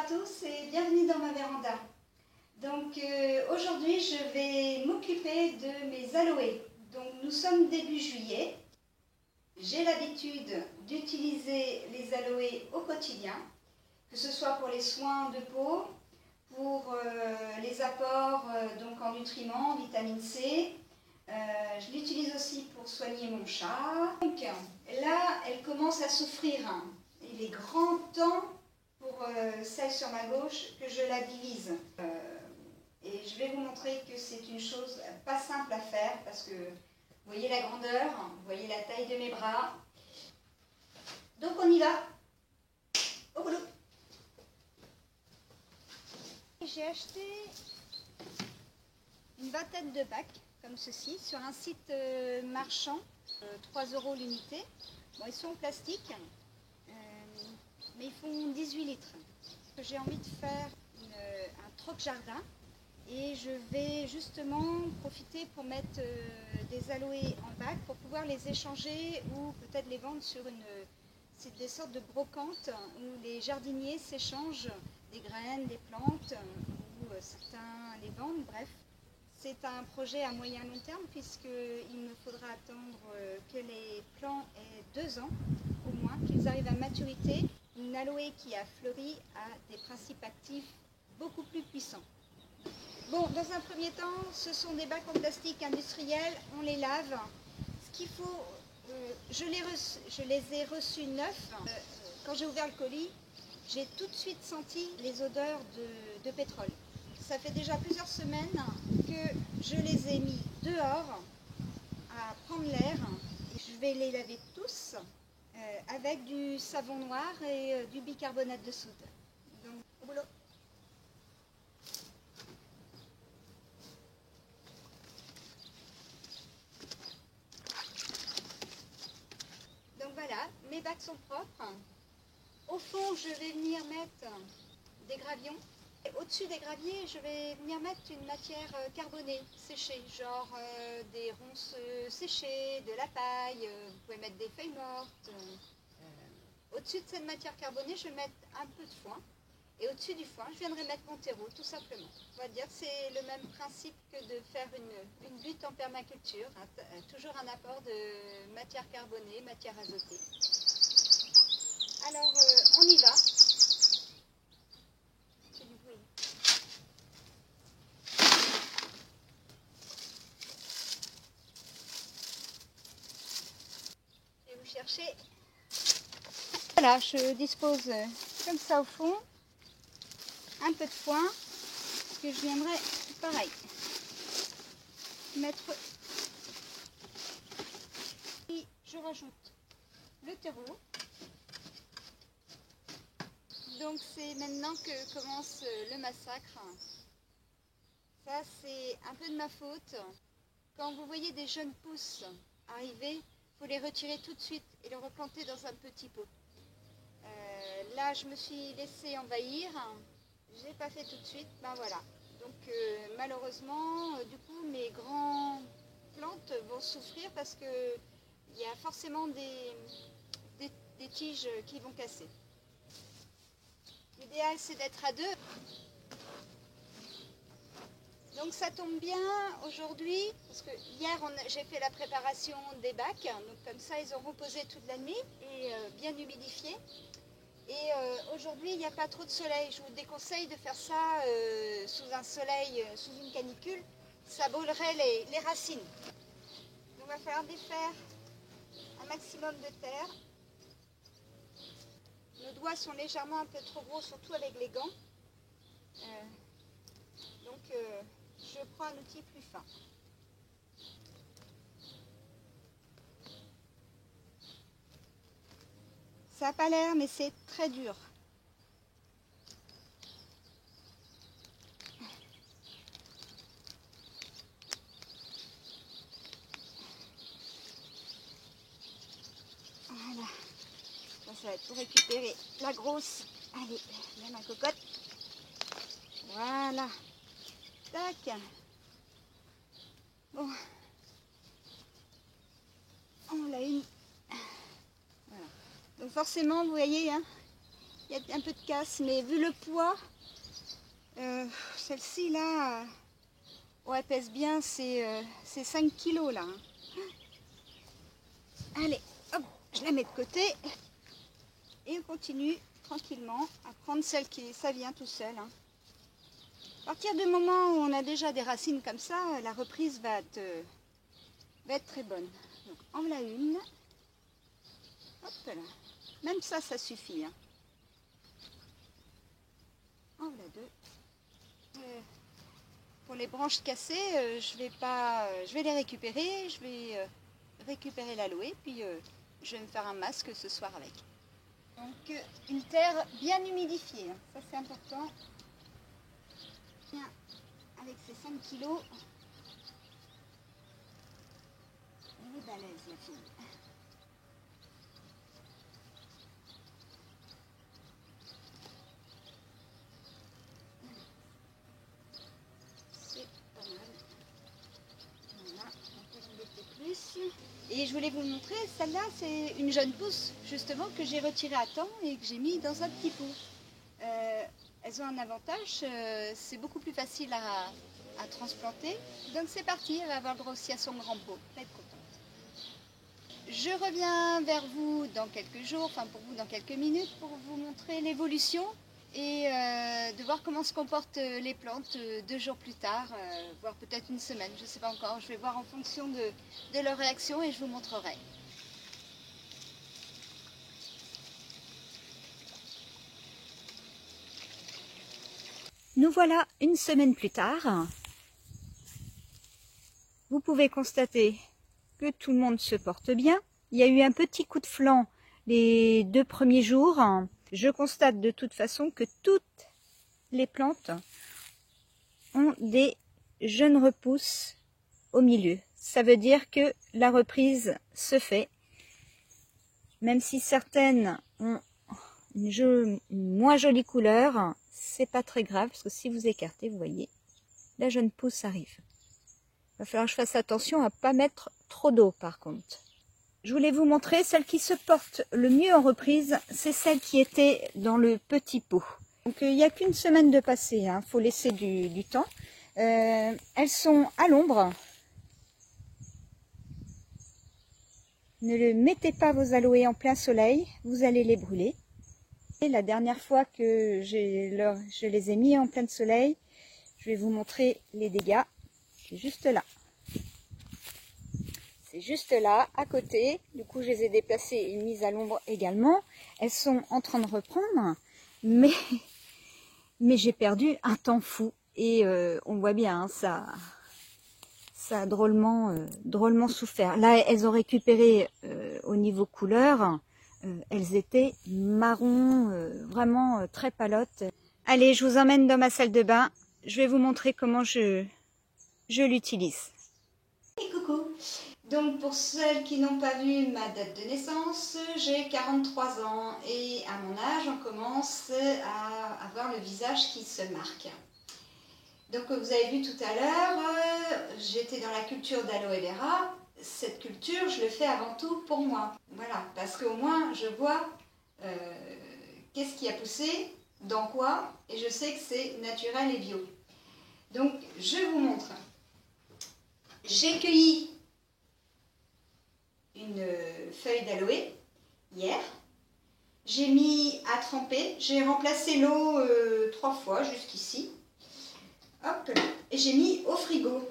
à tous et bienvenue dans ma véranda. Donc aujourd'hui je vais m'occuper de mes aloés. Donc nous sommes début juillet. J'ai l'habitude d'utiliser les aloés au quotidien, que ce soit pour les soins de peau, pour les apports donc en nutriments, vitamine C. Je l'utilise aussi pour soigner mon chat. Donc là elle commence à souffrir. Il est grand temps pour celle sur ma gauche que je la divise. Et je vais vous montrer que c'est une chose pas simple à faire parce que vous voyez la grandeur, vous voyez la taille de mes bras. Donc on y va. Au boulot. J'ai acheté une vingtaine de bacs comme ceci sur un site marchand, 3 € l'unité. Bon, ils sont en plastique, mais ils font 18 litres. J'ai envie de faire un troc jardin et je vais justement profiter pour mettre des aloés en bac pour pouvoir les échanger ou peut-être les vendre sur c'est des sortes de brocantes où les jardiniers s'échangent des graines, des plantes, ou certains les vendent, bref. C'est un projet à moyen long terme puisqu'il me faudra attendre que les plants aient 2 ans au moins, qu'ils arrivent à maturité. Une aloe qui a fleuri a des principes actifs beaucoup plus puissants. Bon, dans un premier temps, ce sont des bacs en plastique industriel, on les lave. Ce qu'il faut, je les ai reçus neufs. Quand j'ai ouvert le colis, j'ai tout de suite senti les odeurs de pétrole. Ça fait déjà plusieurs semaines que je les ai mis dehors à prendre l'air. Je vais les laver tous avec du savon noir et du bicarbonate de soude. Donc, au boulot. Donc voilà, mes bacs sont propres. Au fond, je vais venir mettre des gravillons. Au-dessus des graviers, je vais venir mettre une matière carbonée, séchée, genre des ronces séchées, de la paille, vous pouvez mettre des feuilles mortes. Au-dessus de cette matière carbonée, je vais mettre un peu de foin. Et au-dessus du foin, je viendrai mettre mon terreau, tout simplement. On va dire que c'est le même principe que de faire une butte en permaculture. Toujours un apport de matière carbonée, matière azotée. Alors, on y va. C'est du bruit. Je vais vous chercher. Voilà, je dispose comme ça au fond. Un peu de foin que je viendrai, pareil, mettre. Et je rajoute le terreau. Donc c'est maintenant que commence le massacre. Ça c'est un peu de ma faute. Quand vous voyez des jeunes pousses arriver, il faut les retirer tout de suite et les replanter dans un petit pot. Là je me suis laissée envahir. Je n'ai pas fait tout de suite, ben voilà. Donc malheureusement, du coup, mes grandes plantes vont souffrir parce qu'il y a forcément des tiges qui vont casser. L'idéal, c'est d'être à 2. Donc ça tombe bien aujourd'hui, parce que hier, j'ai fait la préparation des bacs. Donc comme ça, ils ont reposé toute la nuit et bien humidifié. Et aujourd'hui, il n'y a pas trop de soleil. Je vous déconseille de faire ça sous un soleil, sous une canicule. Ça brûlerait les racines. Donc, on va faire défaire un maximum de terre. Nos doigts sont légèrement un peu trop gros, surtout avec les gants. Donc, je prends un outil plus fin. Ça n'a pas l'air, mais c'est très dur. Voilà. Ça va être pour récupérer la grosse. Allez, viens ma cocotte. Voilà. Tac. Bon. On l'a une. Voilà. Donc forcément, vous voyez, hein, il il y a un peu de casse, mais vu le poids, celle-ci là, oh, elle pèse bien, c'est 5 kilos là. Allez, hop, je la mets de côté et on continue tranquillement à prendre celle qui, ça vient tout seul. Hein. À partir du moment où on a déjà des racines comme ça, la reprise va être très bonne. Donc en voilà une. Hop là. Même ça, ça suffit. Hein. En voilà deux. Pour les branches cassées, je vais les récupérer. Je vais récupérer l'aloe, puis je vais me faire un masque ce soir avec. Donc une terre bien humidifiée, hein. Ça c'est important. Bien, avec ces 5 kilos, elle est balèze la fille. C'est pas mal. Voilà, on peut embêter plus. Et je voulais vous montrer, celle-là c'est une jeune pousse justement que j'ai retirée à temps et que j'ai mis dans un petit pot. Elles ont un avantage, c'est beaucoup plus facile à transplanter. Donc c'est parti, elle va avoir le droit aussi à son grand pot. Elle va être contente. Je reviens vers vous dans quelques jours, enfin pour vous dans quelques minutes, pour vous montrer l'évolution et de voir comment se comportent les plantes 2 jours plus tard, voire peut-être une semaine, je ne sais pas encore. Je vais voir en fonction de leur réaction et je vous montrerai. Nous voilà une semaine plus tard. Vous pouvez constater que tout le monde se porte bien. Il y a eu un petit coup de flanc les 2 premiers jours. Je constate de toute façon que toutes les plantes ont des jeunes repousses au milieu. Ça veut dire que la reprise se fait. Même si certaines ont une moins jolie couleur, c'est pas très grave parce que si vous écartez, vous voyez, la jeune pousse arrive. Il va falloir que je fasse attention à ne pas mettre trop d'eau par contre. Je voulais vous montrer celle qui se porte le mieux en reprise, c'est celle qui était dans le petit pot. Donc il n'y a qu'une semaine de passé, hein, faut laisser du temps. Elles sont à l'ombre. Ne mettez pas vos aloés en plein soleil, vous allez les brûler. Et la dernière fois que je les ai mis en plein soleil, je vais vous montrer les dégâts. C'est juste là. C'est juste là, à côté. Du coup, je les ai déplacées et mises à l'ombre également. Elles sont en train de reprendre, mais j'ai perdu un temps fou. Et on voit bien, hein, ça a drôlement souffert. Là, elles ont récupéré au niveau couleur. Elles étaient marron, vraiment très palottes. Allez, je vous emmène dans ma salle de bain. Je vais vous montrer comment je l'utilise. Et coucou! Donc pour celles qui n'ont pas vu ma date de naissance, j'ai 43 ans et à mon âge, on commence à avoir le visage qui se marque. Donc vous avez vu tout à l'heure, j'étais dans la culture d'aloe vera. Cette culture, je le fais avant tout pour moi. Voilà, parce qu'au moins je vois qu'est-ce qui a poussé, dans quoi, et je sais que c'est naturel et bio. Donc je vous montre. J'ai cueilli une feuille d'aloe hier. J'ai mis à tremper. J'ai remplacé l'eau 3 fois jusqu'ici. Hop, et j'ai mis au frigo.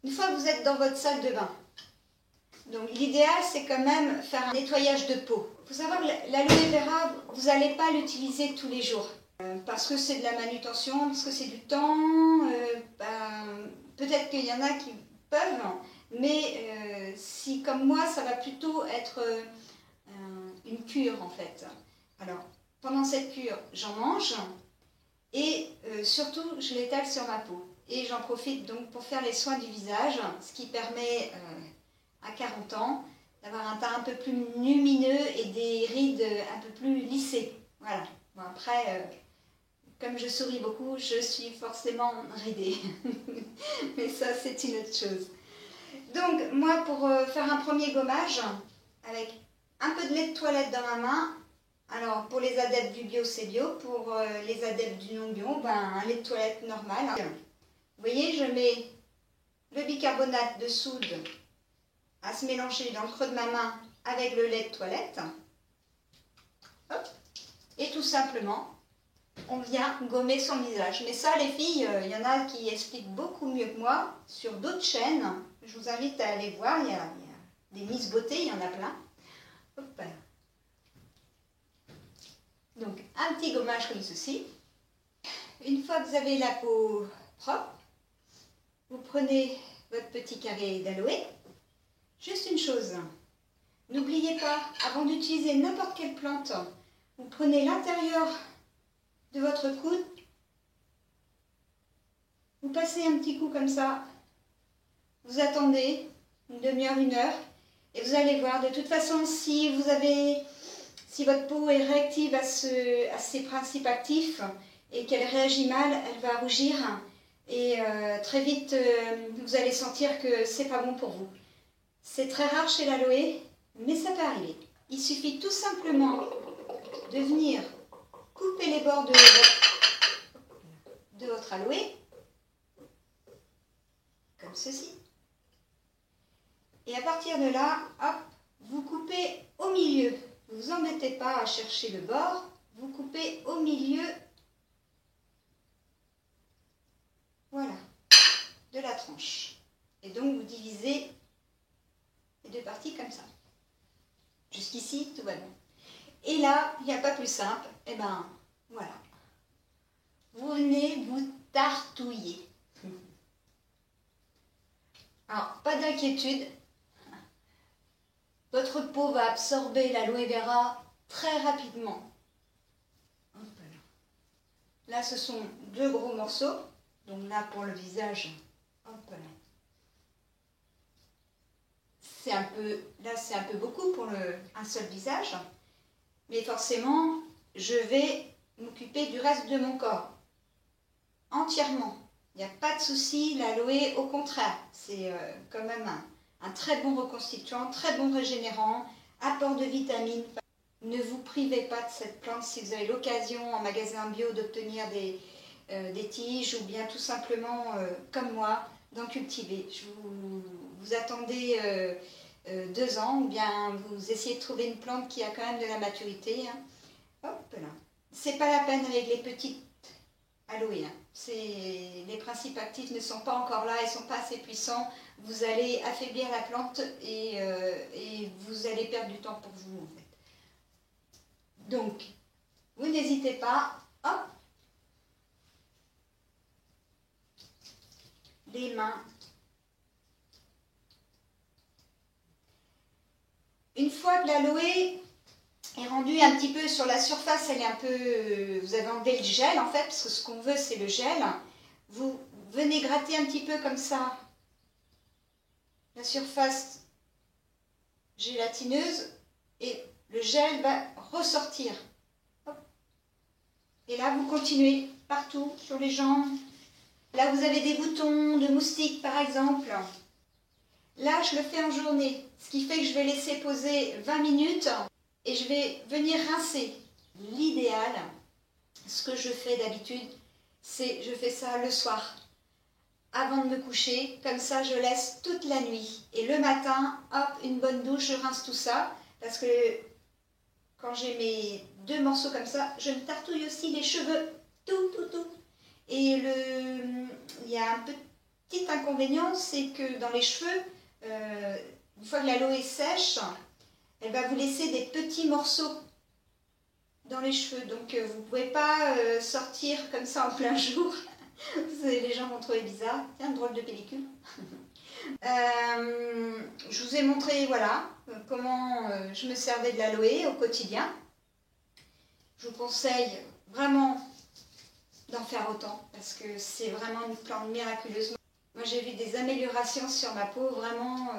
Une fois que vous êtes dans votre salle de bain, donc l'idéal c'est quand même faire un nettoyage de peau. Il faut savoir que l'aloe vera, vous n'allez pas l'utiliser tous les jours. Parce que c'est de la manutention, parce que c'est du temps, peut-être qu'il y en a qui peuvent, mais si comme moi, ça va plutôt être une cure en fait. Alors, pendant cette cure, j'en mange et surtout, je l'étale sur ma peau. Et j'en profite donc pour faire les soins du visage, ce qui permet à 40 ans d'avoir un teint un peu plus lumineux et des rides un peu plus lissées. Voilà. Bon, après, comme je souris beaucoup, je suis forcément ridée. Mais ça, c'est une autre chose. Donc, moi, pour faire un premier gommage, avec un peu de lait de toilette dans ma main, alors pour les adeptes du bio, c'est bio, pour les adeptes du non-bio, ben, un lait de toilette normal. Vous voyez, je mets le bicarbonate de soude à se mélanger dans le creux de ma main avec le lait de toilette. Hop. Et tout simplement, on vient gommer son visage. Mais ça, les filles, il y en a qui expliquent beaucoup mieux que moi sur d'autres chaînes. Je vous invite à aller voir, il y a des Miss Beauté, il y en a plein. Hop. Donc, un petit gommage comme ceci. Une fois que vous avez la peau propre, vous prenez votre petit carré d'aloe. Juste une chose, n'oubliez pas, avant d'utiliser n'importe quelle plante, vous prenez l'intérieur de votre coude, vous passez un petit coup comme ça, vous attendez une demi-heure, une heure, et vous allez voir, de toute façon, si votre peau est réactive à ces principes actifs et qu'elle réagit mal, elle va rougir et très vite, vous allez sentir que c'est pas bon pour vous. C'est très rare chez l'aloe, mais ça peut arriver. Il suffit tout simplement de venir couper les bords de votre aloe, comme ceci. Et à partir de là, hop, vous coupez au milieu. Ne vous embêtez pas à chercher le bord, vous coupez au milieu, voilà, de la tranche. Et donc vous divisez les deux parties comme ça. Jusqu'ici, tout va bien. Et là, il n'y a pas plus simple, et ben voilà. Vous venez vous tartouiller. Alors, pas d'inquiétude, votre peau va absorber l'aloe vera très rapidement. Là, ce sont deux gros morceaux. Donc là, pour le visage, hop là. C'est un peu beaucoup pour un seul visage. Mais forcément, je vais m'occuper du reste de mon corps. Entièrement. Il n'y a pas de souci, l'aloe, au contraire, c'est quand même un très bon reconstituant, très bon régénérant, apport de vitamines. Ne vous privez pas de cette plante si vous avez l'occasion en magasin bio d'obtenir des tiges ou bien tout simplement, comme moi, d'en cultiver. Vous attendez 2 ans ou bien vous essayez de trouver une plante qui a quand même de la maturité. Hein. Hop là. C'est pas la peine avec les petites aloe. Hein. Les principes actifs ne sont pas encore là, ils ne sont pas assez puissants. Vous allez affaiblir la plante et vous allez perdre du temps pour vous en fait. Donc, vous n'hésitez pas, hop, les mains. Une fois que l'aloe est rendue un petit peu sur la surface, elle est un peu, vous avez enlevé le gel en fait, parce que ce qu'on veut c'est le gel. Vous venez gratter un petit peu comme ça la surface gélatineuse et le gel va ressortir. Hop. Et là, vous continuez partout, sur les jambes. Là, vous avez des boutons de moustiques, par exemple. Là, je le fais en journée, ce qui fait que je vais laisser poser 20 minutes et je vais venir rincer. L'idéal, ce que je fais d'habitude, c'est je fais ça le soir, avant de me coucher. Comme ça, je laisse toute la nuit. Et le matin, hop, une bonne douche, je rince tout ça. Parce que quand j'ai mes 2 morceaux comme ça, je me tartouille aussi les cheveux, tout. Et il y a un petit inconvénient, c'est que dans les cheveux, une fois que l'aloe est sèche, elle va vous laisser des petits morceaux dans les cheveux. Donc vous ne pouvez pas sortir comme ça en plein jour. Les gens vont trouver bizarre. Tiens, drôle de pellicule. Je vous ai montré voilà, comment je me servais de l'aloe au quotidien. Je vous conseille vraiment d'en faire autant parce que c'est vraiment une plante miraculeuse. Moi j'ai vu des améliorations sur ma peau vraiment,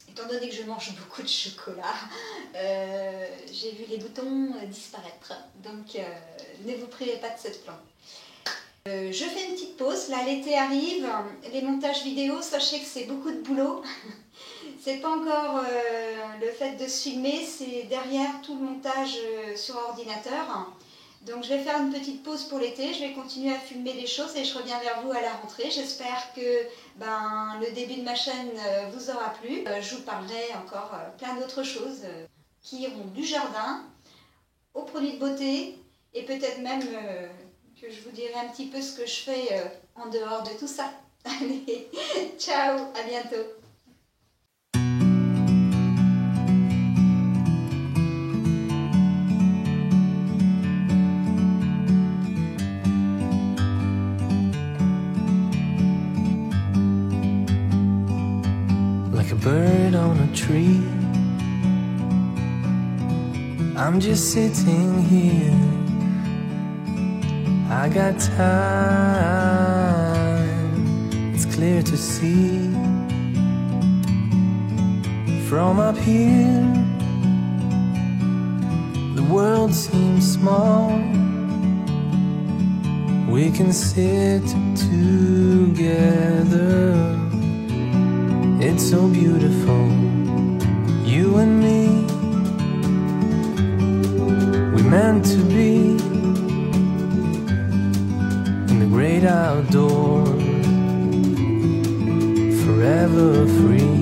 étant donné que je mange beaucoup de chocolat, j'ai vu les boutons disparaître. Donc ne vous privez pas de cette plante. Je fais une petite pause, là l'été arrive, les montages vidéo, sachez que c'est beaucoup de boulot. C'est pas encore le fait de se filmer, c'est derrière tout le montage sur ordinateur. Donc je vais faire une petite pause pour l'été, je vais continuer à filmer des choses et je reviens vers vous à la rentrée. J'espère que le début de ma chaîne vous aura plu. Je vous parlerai encore plein d'autres choses qui iront du jardin aux produits de beauté et peut-être même que je vous dirai un petit peu ce que je fais en dehors de tout ça. Allez, ciao, à bientôt. Like a bird on a tree, I'm just sitting here. I got time, it's clear to see. From up here, the world seems small. We can sit together. It's so beautiful, you and me. We meant to be in the great outdoors, forever free.